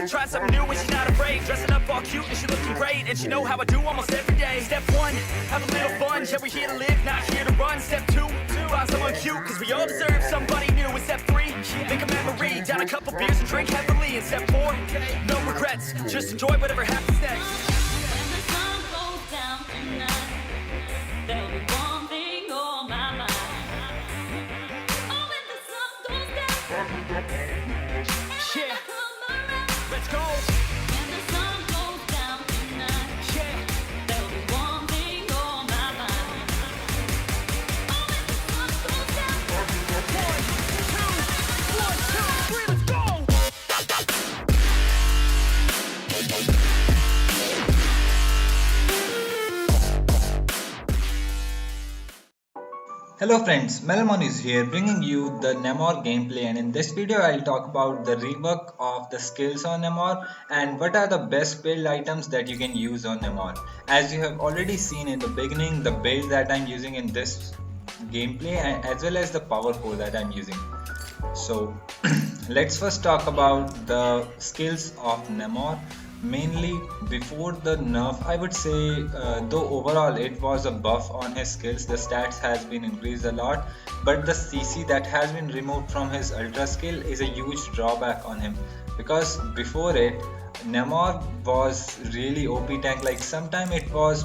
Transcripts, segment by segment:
Trying something new and she's not afraid. Dressing up all cute and she looking great. And she know how I do almost every day. Step 1, have a little fun. Yeah, we're here to live, not here to run. Step 2, find someone cute, cause we all deserve somebody new. And step 3, make a memory. Down a couple beers and drink heavily. And step 4, no regrets, just enjoy whatever happens next. When the sun goes down tonight, there'll be one thing on my mind. Oh, when the sun goes down, Yeah, come around. let's go. When the sun goes down tonight, Yeah, there'll be one thing on my mind. Oh, when the sun goes down. 1, 2, 1, 2, 3, let's go. Hello friends, Manalmon is here bringing you the Namor gameplay, and in this video I'll talk about the rework of the skills on Namor and what are the best build items that you can use on Namor. As you have already seen in the beginning, the build that I'm using in this gameplay as well as the power core that I'm using. So let's first talk about the skills of Namor. Mainly before the nerf, I would say, though overall it was a buff on his skills, the stats has been increased a lot, but the CC that has been removed from his ultra skill is a huge drawback on him, because before it Namor was really OP tank. Like sometime it was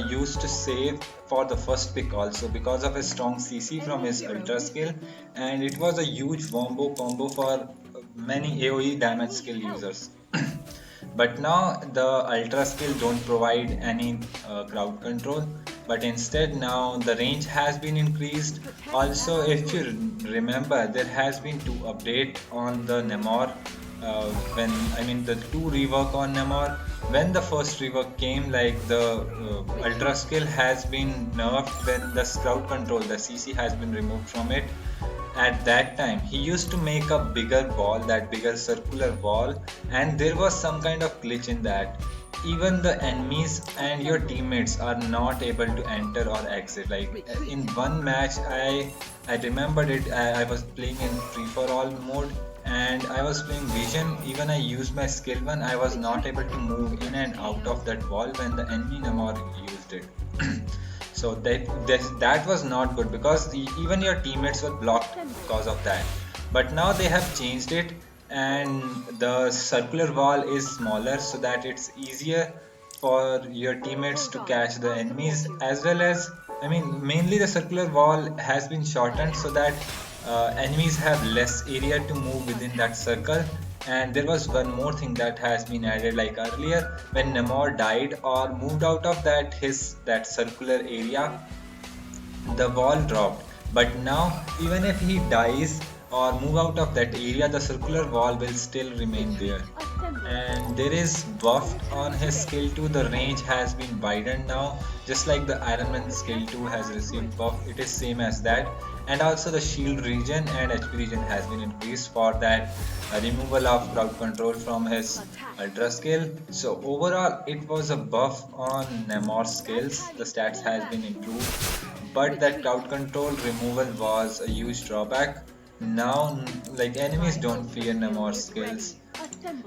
used to save for the first pick also because of his strong CC from his ultra skill, and it was a huge wombo combo for many AoE damage skill users. But now the ultra skill don't provide any crowd control, but instead now the range has been increased. Also, if you remember, there has been 2 update on the Namor. The 2 rework on Namor. When the first rework came, like the ultra skill has been nerfed when the crowd control, the CC has been removed from it. At that time he used to make a bigger wall, that bigger circular wall, and there was some kind of glitch in that. Even the enemies and your teammates are not able to enter or exit. Like in one match I remembered it, I was playing in free for all mode and I was playing vision. Even I used my skill 1, I was not able to move in and out of that wall when the enemy Namor used it. So that was not good, because even your teammates were blocked because of that. But now they have changed it and the circular wall is smaller, so that it's easier for your teammates to catch the enemies, as well as mainly the circular wall has been shortened so that enemies have less area to move within that circle. And there was one more thing that has been added, like earlier when Namor died or moved out of that circular area, the wall dropped. But now even if he dies or move out of that area, the circular wall will still remain there. And there is buff on his skill 2, the range has been widened now, just like the Iron Man skill 2 has received buff, it is same as that. And also the shield regen and HP regen has been increased for that removal of crowd control from his ultra skill. So overall it was a buff on Namor skills, the stats has been improved, but that crowd control removal was a huge drawback. Now like enemies don't fear Namor skills.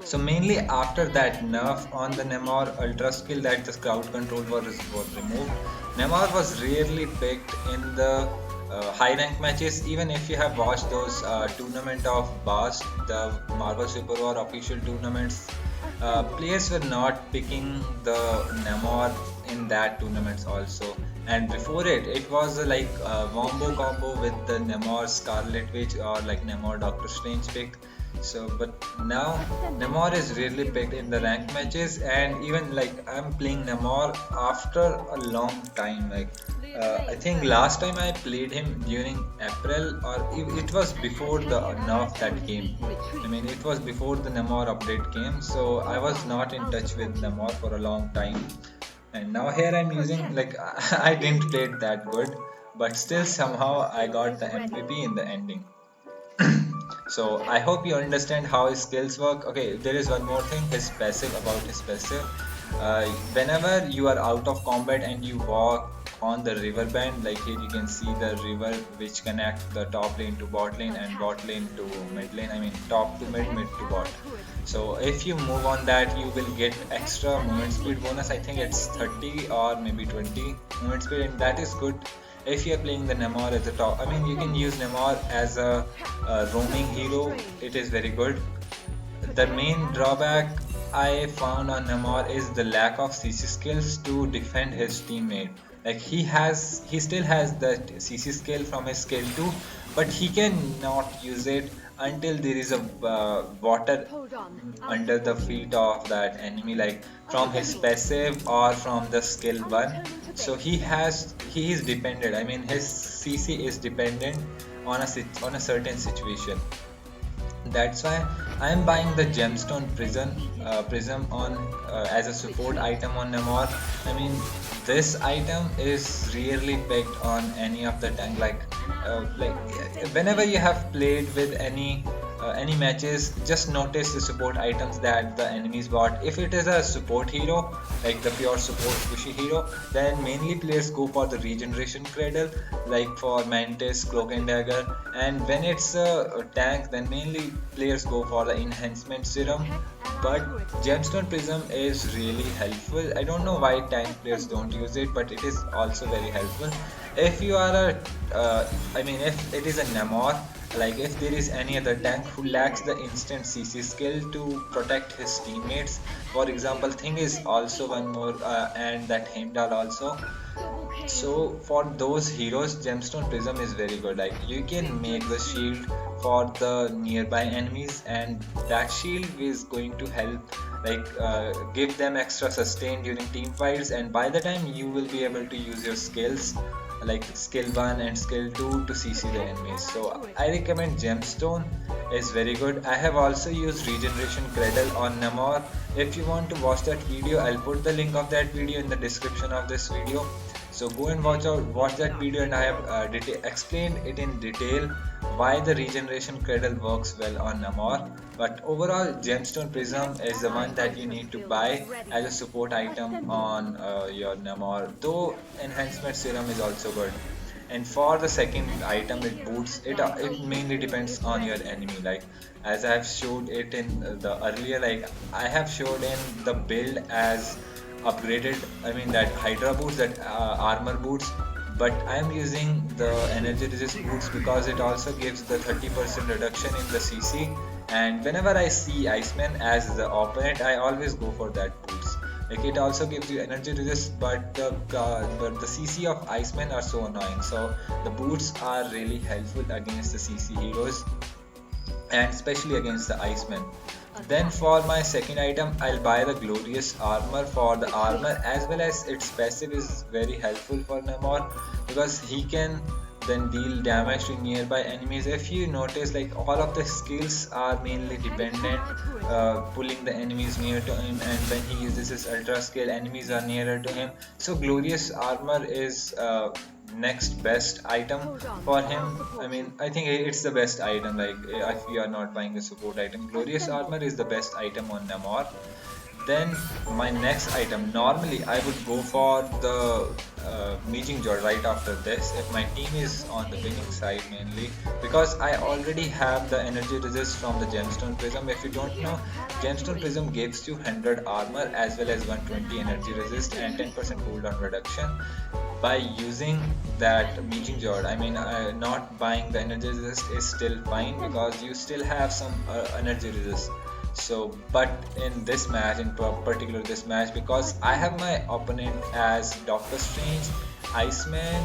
So mainly after that nerf on the Namor ultra skill, that the crowd control was removed, Namor was rarely picked in the high rank matches. Even if you have watched those tournament of BAST, the Marvel Super War official tournaments, players were not picking the Namor in that tournaments also. And before it was like a wombo combo with the Namor Scarlet Witch or like Namor Doctor Strange pick. So but now Namor is rarely picked in the rank matches, and even like I'm playing Namor after a long time. Like I think last time I played him during April, or it was before the nerf that came. It was before the Namor update came, so I was not in touch with Namor for a long time. And now here I'm using, like I didn't play it that good, but still somehow I got the MVP in the ending. So I hope you understand how his skills work. Okay, there is one more thing, his passive, about his passive. Whenever you are out of combat and you walk on the river band. Like here you can see the river which connect the top lane to bot lane and bot lane to mid lane, I mean top to mid, mid to bot. So if you move on that, you will get extra movement speed bonus. I think it's 30 or maybe 20 movement speed, and that is good if you are playing the Namor at the top. I mean, you can use Namor as a roaming hero. It is very good. The main drawback I found on Namor is the lack of CC skills to defend his teammate. Like he still has the CC skill from his skill 2, but he cannot use it until there is a water under the feet of that enemy, like from his passive or from the skill 1. So he is dependent. I mean, his CC is dependent on a certain situation. That's why I'm buying the gemstone prism on as a support item on Namor. I mean, this item is rarely picked on any of the tank. Like whenever you have played with any matches, just notice the support items that the enemies bought. If it is a support hero, like the pure support pushy hero, then mainly players go for the regeneration cradle, like for Mantis, Cloak and Dagger. And when it's a tank, then mainly players go for the enhancement serum. But gemstone prism is really helpful. I don't know why tank players don't use it, but it is also very helpful. If you are I mean, if it is a Namor, like if there is any other tank who lacks the instant CC skill to protect his teammates, for example, Thing is also one more, and that Heimdall also. So for those heroes, gemstone prism is very good. Like you can make the shield for the nearby enemies, and that shield is going to help, like give them extra sustain during team fights, and by the time you will be able to use your skills like skill 1 and skill 2 to CC the enemies. So I recommend gemstone is very good. I have also used regeneration cradle on Namor. If you want to watch that video, I'll put the link of that video in the description of this video. So go and watch that video, and I have explained it in detail why the regeneration cradle works well on Namor. But overall, gemstone prism is the one that you need to buy as a support item on your Namor. Though enhancement serum is also good. And for the second item, it boots. It mainly depends on your enemy. Like as I have showed it in the earlier, like I have showed in the build as upgraded, I mean that Hydra boots, that armor boots, but I am using the energy resist boots because it also gives the 30% reduction in the CC, and whenever I see Iceman as the opponent, I always go for that boots. Like it also gives you energy resist, but the CC of Iceman are so annoying, so the boots are really helpful against the CC heroes, and especially against the Iceman. Then for my second item, I'll buy the glorious armor. For the armor as well as its passive is very helpful for Namor, because he can then deal damage to nearby enemies. If you notice, like all of the skills are mainly dependent pulling the enemies near to him, and when he uses his ultra skill, enemies are nearer to him. So glorious armor is next best item for him. I mean, I think it's the best item. Like if you are not buying a support item, glorious armor is the best item on Namor. Then my next item, normally I would go for the Megingjord right after this if my team is on the winning side, mainly because I already have the energy resist from the gemstone prism. If you don't know, gemstone prism gives you 100 armor as well as 120 energy resist and 10% cooldown reduction. By using that Megingjord, I mean not buying the energy resist is still fine because you still have some energy resist. So but in this match, in particular this match, because I have my opponent as Doctor Strange, Iceman,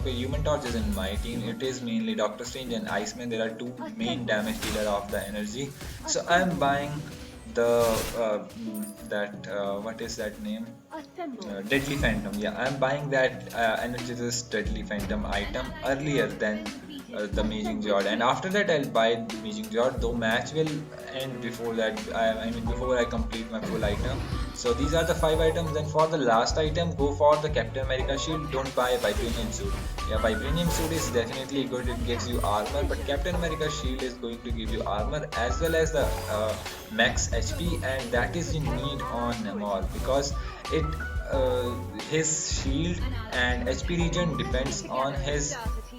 Human Torch is in my team. It is mainly Doctor Strange and Iceman. There are two main damage dealer of the energy. So I'm buying the what is that name, Deadly Phantom. Yeah, I'm buying that energy resist Deadly Phantom item earlier than the Megingjord, and after that I'll buy the Megingjord, though match will end before that. I mean before I complete my full item. So these are the 5 items. And for the last item, go for the Captain America shield. Don't buy a Vibranium suit. Yeah, Vibranium suit is definitely good, it gives you armor, but Captain America shield is going to give you armor as well as the max HP, and that is you need on Namor because it his shield and HP regen depends on his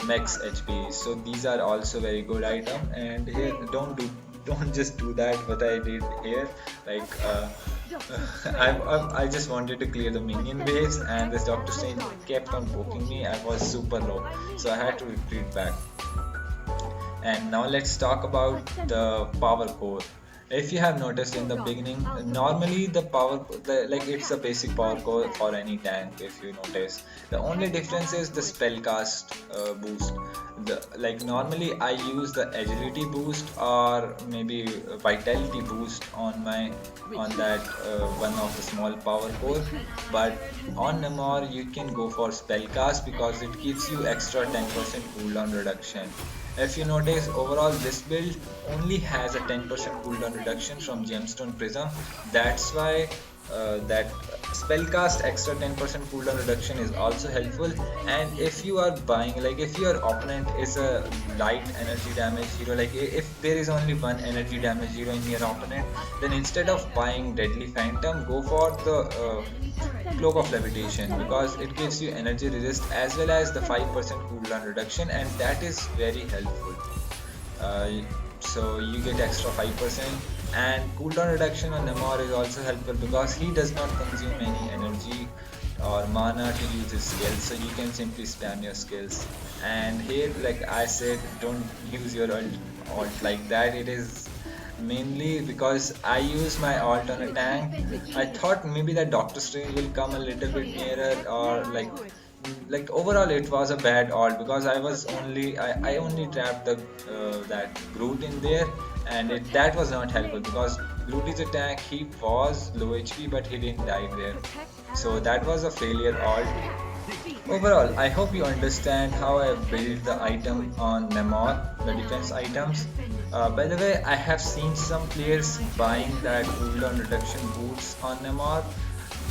max HP. So these are also very good item. And here, don't just do that what I did here. Like I just wanted to clear the minion waves, and this Doctor Strange kept on poking me. I was super low, so I had to retreat back. And now let's talk about the power core. If you have noticed in the beginning, normally like it's a basic power core for any tank. If you notice, the only difference is the spellcast boost. Like normally I use the agility boost or maybe vitality boost on that one of the small power core, but on Namor you can go for spellcast because it gives you extra 10% cooldown reduction. If you notice, overall this build only has a 10% cooldown reduction from Gemstone Prism. That's why that spellcast extra 10% cooldown reduction is also helpful. And if you are buying, like if your opponent is a light energy damage hero, like if there is only one energy damage hero in your opponent, then instead of buying Deadly Phantom, go for the Cloak of Levitation, because it gives you energy resist as well as the 5% cooldown reduction, and that is very helpful. So you get extra 5%. And cooldown reduction on Namor is also helpful because he does not consume any energy or mana to use his skills, so you can simply spam your skills. And here, like I said, don't use your alt like that. It is mainly because I use my alt on a tank. I thought maybe that Doctor Strange will come a little bit nearer, or like overall it was a bad alt because I only trapped the that Groot in there, and that was not helpful because Groot is a tank. He was low HP but he didn't die there, so that was a failure alt. Overall, I hope you understand how I built the item on Namor, the defense items. By the way, I have seen some players buying that cooldown reduction boots on Namor.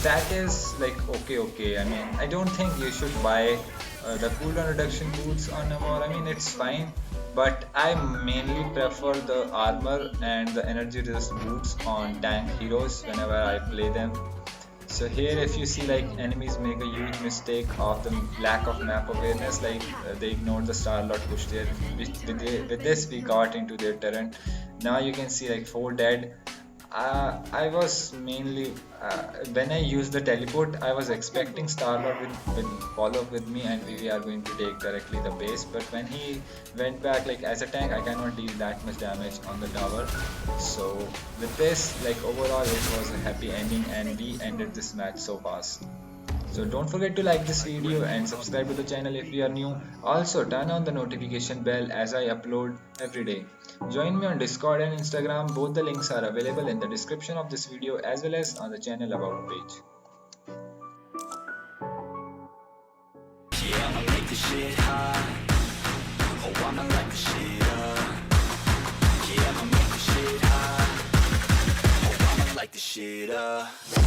That is like okay. I mean, I don't think you should buy the cooldown reduction boots on Namor. I mean, it's fine, but I mainly prefer the armor and the energy resist boots on tank heroes whenever I play them. So here if you see, like enemies make a huge mistake of the lack of map awareness, like they ignored the Star-Lord push there. With this we got into their turret. Now you can see like 4 dead. I was mainly when I used the teleport, I was expecting Star-Lord will follow up with me and we are going to take directly the base, but when he went back, like as a tank I cannot deal that much damage on the tower. So with this, like overall it was a happy ending and we ended this match so fast. So don't forget to like this video and subscribe to the channel if you are new. Also turn on the notification bell as I upload every day. Join me on Discord and Instagram. Both the links are available in the description of this video as well as on the channel about page. Yeah, I'ma make this shit hot. Oh, I'ma light this shit up. Yeah, I'ma make this shit hot. Oh, I'ma light this shit up.